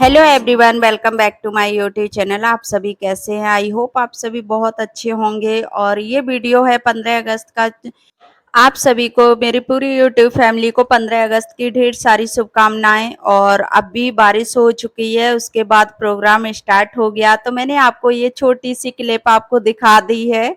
Hello everyone, welcome back to my YouTube channel. आप सभी कैसे हैं? आई होप आप सभी बहुत अच्छे होंगे। और ये वीडियो है 15 अगस्त का। आप सभी को, मेरी पूरी यूट्यूब फैमिली को 15 अगस्त की ढेर सारी शुभकामनाएं। और अभी बारिश हो चुकी है, उसके बाद प्रोग्राम स्टार्ट हो गया, तो मैंने आपको ये छोटी सी क्लिप आपको दिखा दी है।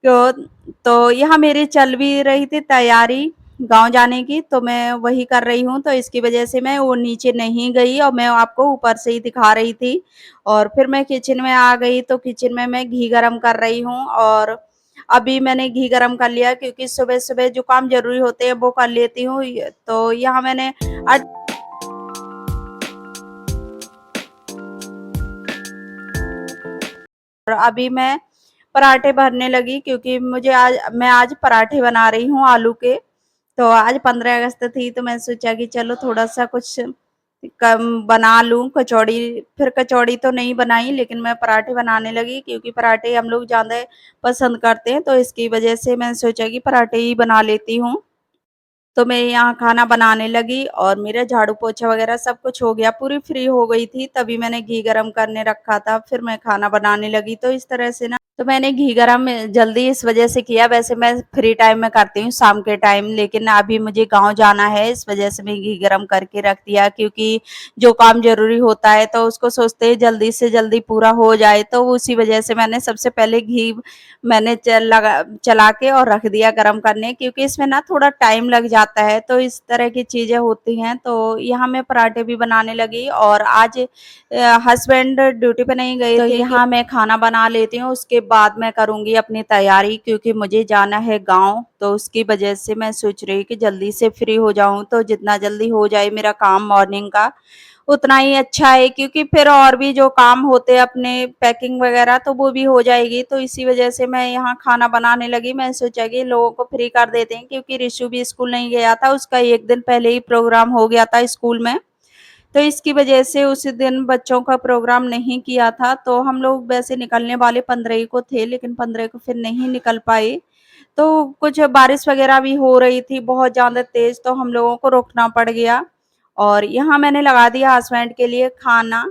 तो यहाँ मेरी चल भी रही थी तैयारी गांव जाने की, तो मैं वही कर रही हूँ। तो इसकी वजह से मैं वो नीचे नहीं गई और मैं आपको ऊपर से ही दिखा रही थी। और फिर मैं किचन में आ गई, तो किचन में मैं घी गरम कर रही हूँ। और अभी मैंने घी गरम कर लिया, क्योंकि सुबह सुबह जो काम जरूरी होते हैं वो कर लेती हूँ। तो यहाँ मैंने और अभी मैं पराठे भरने लगी, क्योंकि मैं आज पराठे बना रही हूँ आलू के। तो आज 15 अगस्त थी, तो मैं सोचा कि चलो थोड़ा सा कुछ कम बना लूं कचौड़ी। फिर कचौड़ी तो नहीं बनाई, लेकिन मैं पराठे बनाने लगी, क्योंकि पराठे हम लोग ज़्यादा पसंद करते हैं। तो इसकी वजह से मैंने सोचा कि पराठे ही बना लेती हूँ। तो मैं यहाँ खाना बनाने लगी और मेरा झाड़ू पोछा वगैरह सब कुछ हो गया, पूरी फ्री हो गई थी। तभी मैंने घी गरम करने रखा था, फिर मैं खाना बनाने लगी। तो इस तरह से ना, तो मैंने घी गरम जल्दी इस वजह से किया। वैसे मैं फ्री टाइम में करती हूँ शाम के टाइम, लेकिन अभी मुझे गांव जाना है, इस वजह से मैं घी गरम करके रख दिया। क्योंकि जो काम जरूरी होता है तो उसको सोचते हैं जल्दी से जल्दी पूरा हो जाए, तो उसी वजह से मैंने सबसे पहले घी मैंने चला के और रख दिया गरम करने, क्योंकि इसमें ना थोड़ा टाइम लग जाता है। तो इस तरह की चीजें होती हैं। तो यहाँ मैं पराठे भी बनाने लगी। और आज हस्बैंड ड्यूटी पे नहीं गए थे, तो यहाँ मैं खाना बना लेती हूँ, उसके बाद मैं करूँगी अपनी तैयारी, क्योंकि मुझे जाना है गाँव। तो उसकी वजह से मैं सोच रही कि जल्दी से फ्री हो जाऊँ, तो जितना जल्दी हो जाए मेरा काम मॉर्निंग का उतना ही अच्छा है। क्योंकि फिर और भी जो काम होते हैं अपने पैकिंग वगैरह, तो वो भी हो जाएगी। तो इसी वजह से मैं यहाँ खाना बनाने लगी। मैं सोचा कि लोगों को फ्री कर देते हैं, क्योंकि ऋषु भी स्कूल नहीं गया था, उसका एक दिन पहले ही प्रोग्राम हो गया था स्कूल में। तो इसकी वजह से उस दिन बच्चों का प्रोग्राम नहीं किया था। तो हम लोग वैसे निकलने वाले 15 को थे, लेकिन 15 को फिर नहीं निकल पाए। तो कुछ बारिश वगैरह भी हो रही थी बहुत ज़्यादा तेज़, तो हम लोगों को रुकना पड़ गया। और यहाँ मैंने लगा दिया हस्बैंड के लिए खाना।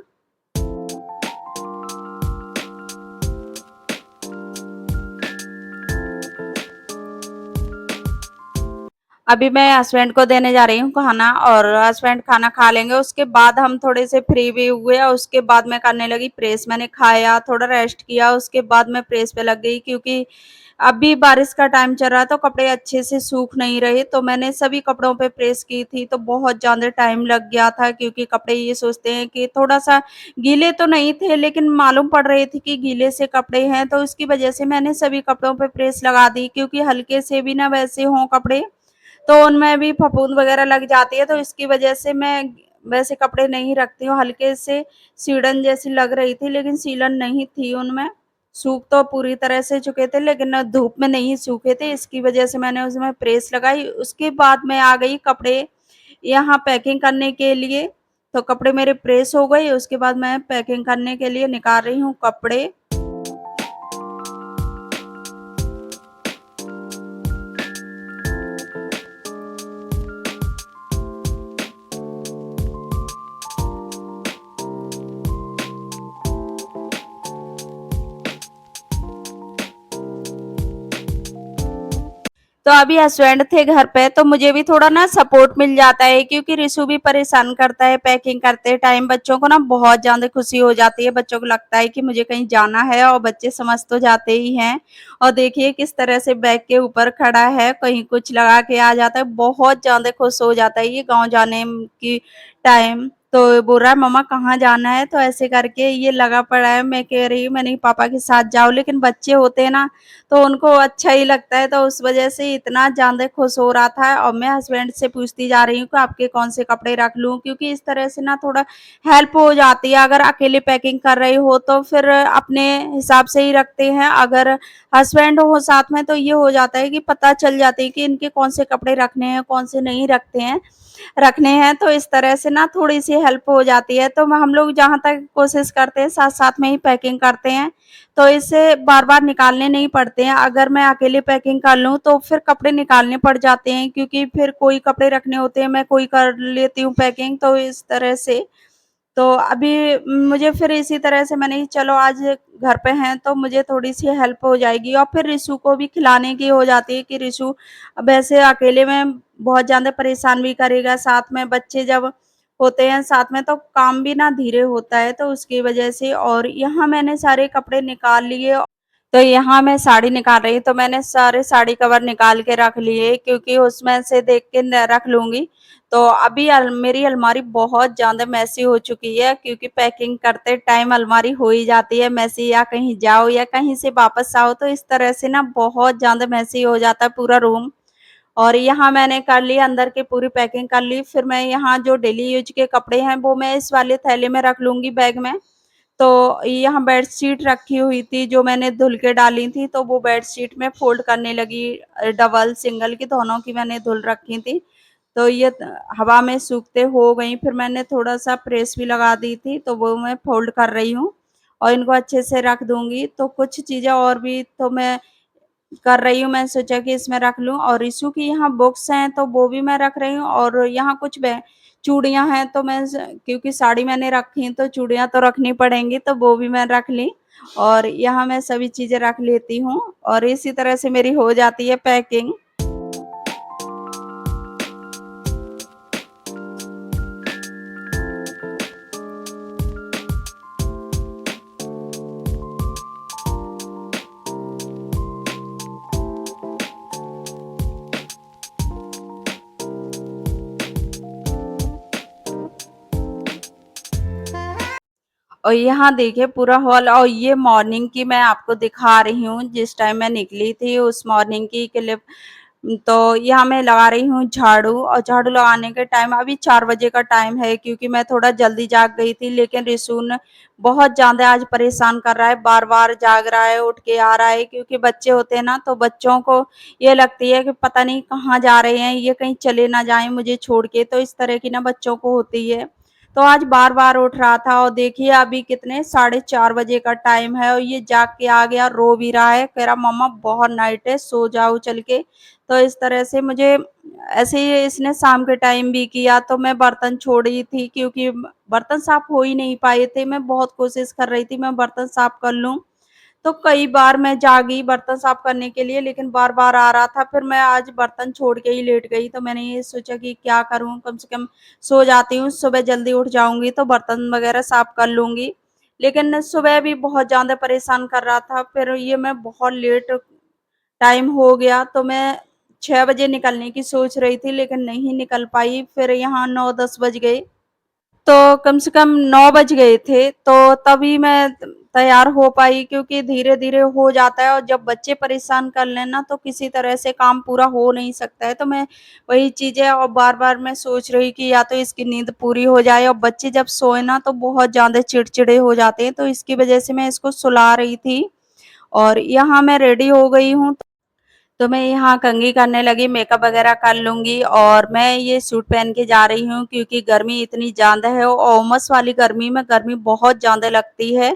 अभी मैं हस्बैंड को देने जा रही हूँ खाना, और हस्बैंड खाना खा लेंगे, उसके बाद हम थोड़े से फ्री भी हुए। और उसके बाद मैं करने लगी प्रेस। मैंने खाया, थोड़ा रेस्ट किया, उसके बाद मैं प्रेस पे लग गई। क्योंकि अभी बारिश का टाइम चल रहा है, तो कपड़े अच्छे से सूख नहीं रहे, तो मैंने सभी कपड़ों पे प्रेस की थी। तो बहुत ज़्यादा टाइम लग गया था, क्योंकि कपड़े ये सोचते हैं कि थोड़ा सा गीले तो नहीं थे, लेकिन मालूम पड़ रहे थे कि गीले से कपड़े हैं। तो उसकी वजह से मैंने सभी कपड़ों पे प्रेस लगा दी, क्योंकि हल्के से भी ना वैसे हों कपड़े तो उनमें भी फफूंद वगैरह लग जाती है। तो इसकी वजह से मैं वैसे कपड़े नहीं रखती हूँ। हल्के से सीलन जैसी लग रही थी, लेकिन सीलन नहीं थी उनमें। सूख तो पूरी तरह से चुके थे, लेकिन धूप में नहीं सूखे थे। इसकी वजह से मैंने उसमें प्रेस लगाई। उसके बाद मैं आ गई कपड़े यहाँ पैकिंग करने के लिए। तो कपड़े मेरे प्रेस हो गए, उसके बाद मैं पैकिंग करने के लिए निकाल रही हूँ कपड़े। तो अभी हस्बैंड थे घर पे, तो मुझे भी थोड़ा ना सपोर्ट मिल जाता है, क्योंकि रिशु भी परेशान करता है पैकिंग करते टाइम। बच्चों को ना बहुत ज्यादा खुशी हो जाती है, बच्चों को लगता है कि मुझे कहीं जाना है, और बच्चे समझ तो जाते ही हैं। और देखिए किस तरह से बैग के ऊपर खड़ा है, कहीं कुछ लगा के आ जाता है, बहुत ज्यादा खुश हो जाता है ये गाँव जाने की टाइम। तो बोल रहा है मम्मा कहाँ जाना है, तो ऐसे करके ये लगा पड़ा है। मैं कह रही हूँ मैं नहीं पापा के साथ जाओ, लेकिन बच्चे होते हैं ना, तो उनको अच्छा ही लगता है। तो उस वजह से इतना ज़्यादा खुश हो रहा था। और मैं हस्बैंड से पूछती जा रही हूँ कि आपके कौन से कपड़े रख लूँ, क्योंकि इस तरह से ना थोड़ा हेल्प हो जाती है। अगर अकेले पैकिंग कर रही हो तो फिर अपने हिसाब से ही रखते हैं, अगर हस्बैंड हो साथ में तो ये हो जाता है कि पता चल जाती है कि इनके कौन से कपड़े रखने हैं, कौन से नहीं रखने हैं। तो इस तरह से ना थोड़ी-सी हेल्प हो जाती है। तो हम लोग जहाँ तक कोशिश करते हैं साथ-साथ में ही पैकिंग करते हैं, तो इससे बार-बार निकालने नहीं पड़ते हैं। अगर मैं अकेले पैकिंग कर लूँ तो फिर कपड़े निकालने पड़ जाते हैं, क्योंकि फिर कोई कपड़े रखने होते हैं, मैं कोई कर लेती हूँ पैकिंग। तो इस तरह से तो अभी मुझे फिर इसी तरह से मैंने चलो आज घर पे हैं तो मुझे थोड़ी-सी हेल्प हो जाएगी और फिर रिशु को भी खिलाने की हो जाती है कि रिशु अब ऐसे अकेले में बहुत ज़्यादा परेशान भी करेगा, साथ में बच्चे जब होते हैं साथ में तो काम भी ना धीरे होता है, तो उसकी वजह से। और यहाँ मैंने सारे कपड़े निकाल लिए, तो यहाँ मैं साड़ी निकाल रही हूँ, तो मैंने सारे साड़ी कवर निकाल के रख लिए क्योंकि उसमें से देख के रख लूँगी। तो अभी मेरी अलमारी बहुत ज़्यादा मैसी हो चुकी है क्योंकि पैकिंग करते टाइम अलमारी हो ही जाती है मैसी, या कहीं जाओ या कहीं से वापस आओ तो इस तरह से ना बहुत ज़्यादा मैसी हो जाता है पूरा रूम। और यहाँ मैंने कर ली, अंदर की पूरी पैकिंग कर ली। फिर मैं यहाँ जो डेली यूज के कपड़े हैं वो मैं इस वाले थैले में रख लूँगी बैग में। तो यहाँ बेडशीट रखी हुई थी जो मैंने धुल के डाली थी, तो वो बेडशीट में फ़ोल्ड करने लगी, डबल, सिंगल की दोनों की मैंने धुल रखी थी। तो ये हवा में सूखते हो गई, फिर मैंने थोड़ा-सा प्रेस भी लगा दी थी, तो वो मैं फ़ोल्ड कर रही हूँ और इनको अच्छे से रख दूँगी। तो कुछ चीज़ें और भी तो मैं कर रही हूँ, मैं सोचा कि इसमें रख लूँ। और इशू की यहाँ बुक्स हैं तो वो भी मैं रख रही हूँ, और यहाँ कुछ चूड़ियाँ हैं तो मैं क्योंकि साड़ी मैंने रखी हैं तो चूड़ियाँ तो रखनी पड़ेंगी, तो वो भी मैं रख ली। और यहाँ मैं सभी चीज़ें रख लेती हूँ और इसी तरह से मेरी हो जाती है पैकिंग। और यहाँ देखिए पूरा हॉल, और ये मॉर्निंग की मैं आपको दिखा रही हूँ जिस टाइम मैं निकली थी उस मॉर्निंग की क्लिप। तो यहाँ मैं लगा रही हूँ झाड़ू, और झाड़ू लगाने के टाइम अभी 4 बजे का टाइम है क्योंकि मैं थोड़ा जल्दी जाग गई थी, लेकिन रिसून बहुत ज़्यादा आज परेशान कर रहा है, बार-बार जाग रहा है, उठ के आ रहा है क्योंकि बच्चे होते हैं ना तो बच्चों को ये लगती है कि पता नहीं कहाँ जा रहे हैं, ये कहीं चले ना जाएँ मुझे छोड़ के, तो इस तरह की ना बच्चों को होती है। तो आज बार-बार उठ रहा था और देखिए अभी कितने 4:30 बजे का टाइम है और ये जाग के आ गया, रो भी रहा है, कह रहा मम्मा बहुत नाइट है, सो जाओ चल के। तो इस तरह से मुझे ऐसे ही इसने शाम के टाइम भी किया, तो मैं बर्तन छोड़ी थी क्योंकि बर्तन साफ हो ही नहीं पाए थे। मैं बहुत कोशिश कर रही थी मैं बर्तन साफ कर लूँ। तो कई बार मैं जागी बर्तन साफ करने के लिए, लेकिन बार-बार आ रहा था, फिर मैं आज बर्तन छोड़ के ही लेट गई। तो मैंने ये सोचा कि क्या करूँ, कम से कम सो जाती हूँ, सुबह जल्दी उठ जाऊँगी तो बर्तन वगैरह साफ कर लूँगी। लेकिन सुबह भी बहुत ज़्यादा परेशान कर रहा था, फिर ये मैं बहुत लेट टाइम हो गया, तो मैं 6 बजे निकलने की सोच रही थी लेकिन नहीं निकल पाई, फिर यहाँ 9-10 बज गए। तो कम से कम 9 बज गए थे, तो तभी मैं तैयार हो पाई क्योंकि धीरे-धीरे हो जाता है और जब बच्चे परेशान कर लें ना, तो किसी तरह से काम पूरा हो नहीं सकता है। तो मैं वही चीज़ें और बार-बार मैं सोच रही कि या तो इसकी नींद पूरी हो जाए, और बच्चे जब सोए ना तो बहुत ज़्यादा चिड़चिड़े हो जाते हैं, तो इसकी वजह से मैं इसको सुला रही थी। और यहाँ मैं रेडी हो गई हूँ। तो मैं यहाँ कंघी करने लगी, मेकअप वगैरह कर लूँगी और मैं ये सूट पहन के जा रही हूँ क्योंकि गर्मी इतनी ज़्यादा है और उमस वाली गर्मी में गर्मी बहुत ज़्यादा लगती है।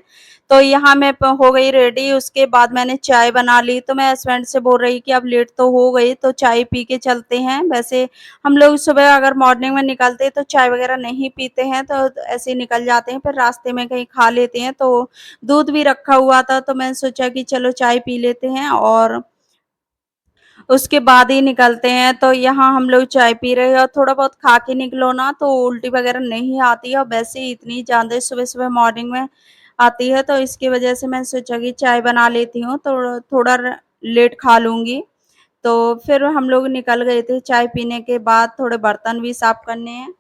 तो यहाँ मैं हो गई रेडी, उसके बाद मैंने चाय बना ली, तो मैं हस्बैंड से बोल रही कि अब लेट तो हो गई तो चाय पी के चलते हैं। वैसे हम लोग सुबह अगर मॉर्निंग में निकलते हैं तो चाय वगैरह नहीं पीते हैं, तो ऐसे ही निकल जाते हैं, फिर रास्ते में कहीं खा लेते हैं। तो दूध भी रखा हुआ था तो मैंने सोचा कि चलो चाय पी लेते हैं और उसके बाद ही निकलते हैं। तो यहाँ हम लोग चाय पी रहे हैं और थोड़ा बहुत खा के निकलो ना तो उल्टी वगैरह नहीं आती है, और वैसे ही इतनी ज़्यादा सुबह-सुबह मॉर्निंग में आती है, तो इसकी वजह से मैं सोचा कि चाय बना लेती हूँ, तो थोड़ा लेट खा लूँगी। तो फिर हम लोग निकल गए थे, चाय पीने के बाद थोड़े बर्तन भी साफ करने हैं।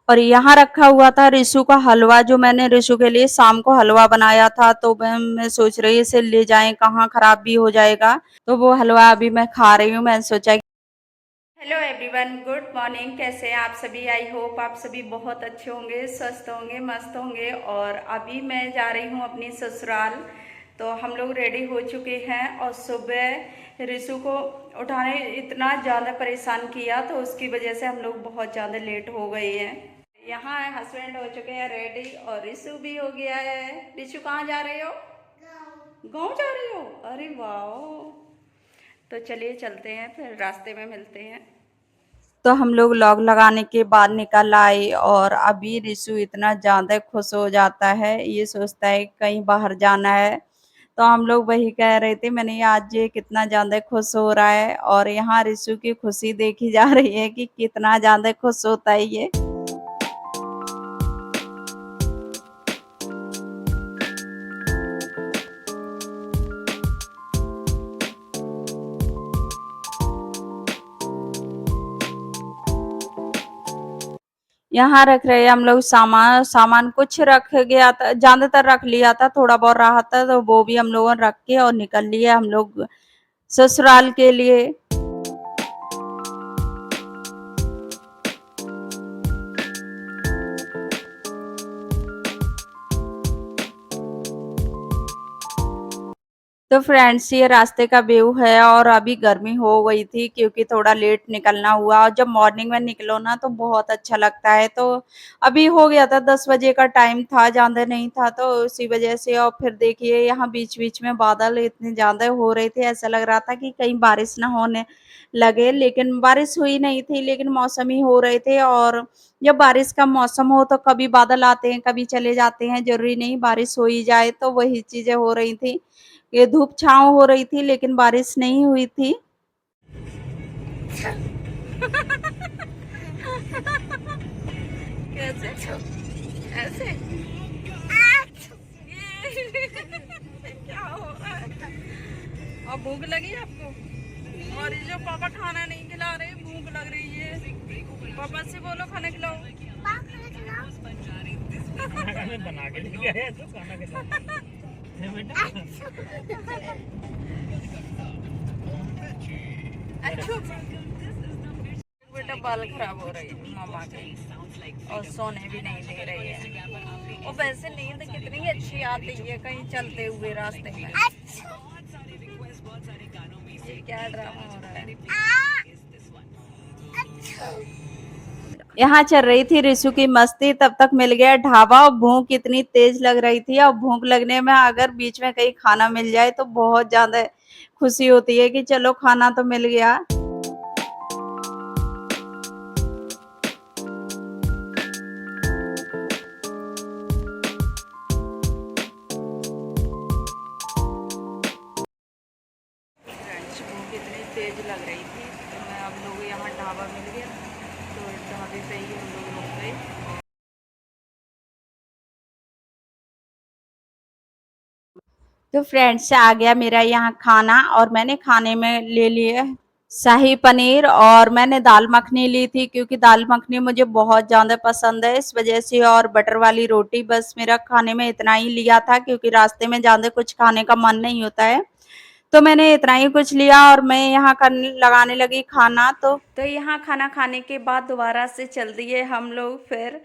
और यहाँ रखा हुआ था रिशु का हलवा, जो मैंने रिशु के लिए शाम को हलवा बनाया था, तो मैं सोच रही इसे ले जाएँ कहाँ, खराब भी हो जाएगा। तो वो हलवा अभी मैं खा रही हूँ। मैंने सोचा हेलो एवरीवन, गुड मॉर्निंग। कैसे हैं आप सभी? आई होप आप सभी बहुत अच्छे होंगे, स्वस्थ होंगे, मस्त होंगे। और अभी मैं जा रही हूँ अपनी ससुराल। तो हम लोग रेडी हो चुके हैं और सुबह रिशु को उठाने इतना ज़्यादा परेशान किया तो उसकी वजह से हम लोग बहुत ज़्यादा लेट हो गए हैं। यहाँ हस्बैंड हो चुके हैं रेडी और रिशु भी हो गया है। रिशु कहाँ जा रहे हो? गाँव जा रहे हो? अरे वाह। तो चलिए चलते हैं, फिर रास्ते में मिलते हैं। तो हम लोग लॉक लगाने के बाद निकल आए और अभी रिशु इतना ज़्यादा खुश हो जाता है, ये सोचता है कहीं बाहर जाना है। तो हम लोग वही कह रहे थे, मैंने ये आज ये कितना ज़्यादा खुश हो रहा है और यहाँ रिशु की खुशी देखी जा रही है कि कितना ज़्यादा खुश होता है ये। यहाँ रख रहे हैं हम लोग सामान, सामान कुछ रख गया था, ज़्यादातर रख लिया था, थोड़ा बहुत रहा था तो वो भी हम लोगों ने रख के और निकल लिए हम लोग ससुराल के लिए। तो फ्रेंड्स ये रास्ते का व्यू है और अभी गर्मी हो गई थी क्योंकि थोड़ा लेट निकलना हुआ और जब मॉर्निंग में निकलो ना तो बहुत अच्छा लगता है। तो अभी हो गया था 10 बजे का टाइम था, ज़्यादा नहीं था तो उसी वजह से। और फिर देखिए यहाँ बीच-बीच में बादल इतने ज़्यादा हो रहे थे, ऐसा लग रहा था कि कहीं बारिश ना होने लगे, लेकिन बारिश हुई नहीं थी, लेकिन मौसम ही हो रहे थे। और जब बारिश का मौसम हो तो कभी बादल आते हैं, कभी चले जाते हैं, ज़रूरी नहीं बारिश हो ही जाए, तो वही चीज़ें हो रही थी। ये धूप-छाँव हो रही थी लेकिन बारिश नहीं हुई थी। कैसे? ऐसे? क्या हो रहा है? और भूख लगी आपको? और ये जो पापा खाना नहीं खिला रहे, भूख लग रही है। पापा से बोलो खाना खिलाओ। बना के लेके आया तो खाना खिलाओ। बेटा अच्छा बेटा बाल खराब हो रही है मामा के और सोने भी नहीं दे रही है। और वैसे नींद कितनी अच्छी आती है कहीं चलते हुए रास्ते में। ये क्या ड्रामा हो रहा है? यहाँ चल रही थी रिशु की मस्ती, तब तक मिल गया ढाबा और भूख इतनी तेज लग रही थी। और भूख लगने में अगर बीच में कहीं खाना मिल जाए तो बहुत ज्यादा खुशी होती है कि चलो खाना तो मिल गया। फ्रेंड्स भूख इतनी तेज लग रही थी तो मैं हम लोग यहाँ ढाबा मिल गया तो ढाबे पे ही हम लोग रुक गए। तो फ्रेंड्स आ गया मेरा यहाँ खाना और मैंने खाने में ले लिया शाही पनीर और मैंने दाल मखनी ली थी क्योंकि दाल मखनी मुझे बहुत ज़्यादा पसंद है इस वजह से। और बटर वाली रोटी, बस मेरा खाने में इतना ही लिया था क्योंकि रास्ते में ज़्यादा कुछ खाने का मन नहीं होता है। तो मैंने इतना ही कुछ लिया और मैं यहाँ करने लगाने लगी खाना। तो यहाँ खाना खाने के बाद दोबारा से चल दिए हम लोग फिर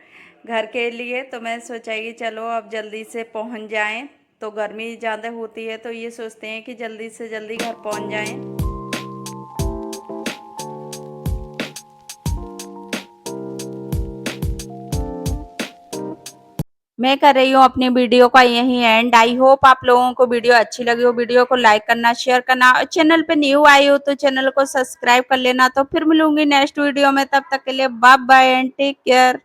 घर के लिए। तो मैं सोचा कि चलो अब जल्दी से पहुँच जाएं, तो गर्मी ज़्यादा होती है तो ये सोचते हैं कि जल्दी से जल्दी घर पहुँच जाएं। मैं कर रही हूँ अपनी वीडियो का यही एंड। आई होप आप लोगों को वीडियो अच्छी लगी हो। वीडियो को लाइक करना, शेयर करना और चैनल पे न्यू आई हो तो चैनल को सब्सक्राइब कर लेना। तो फिर मिलूंगी नेक्स्ट वीडियो में, तब तक के लिए bye bye and take care.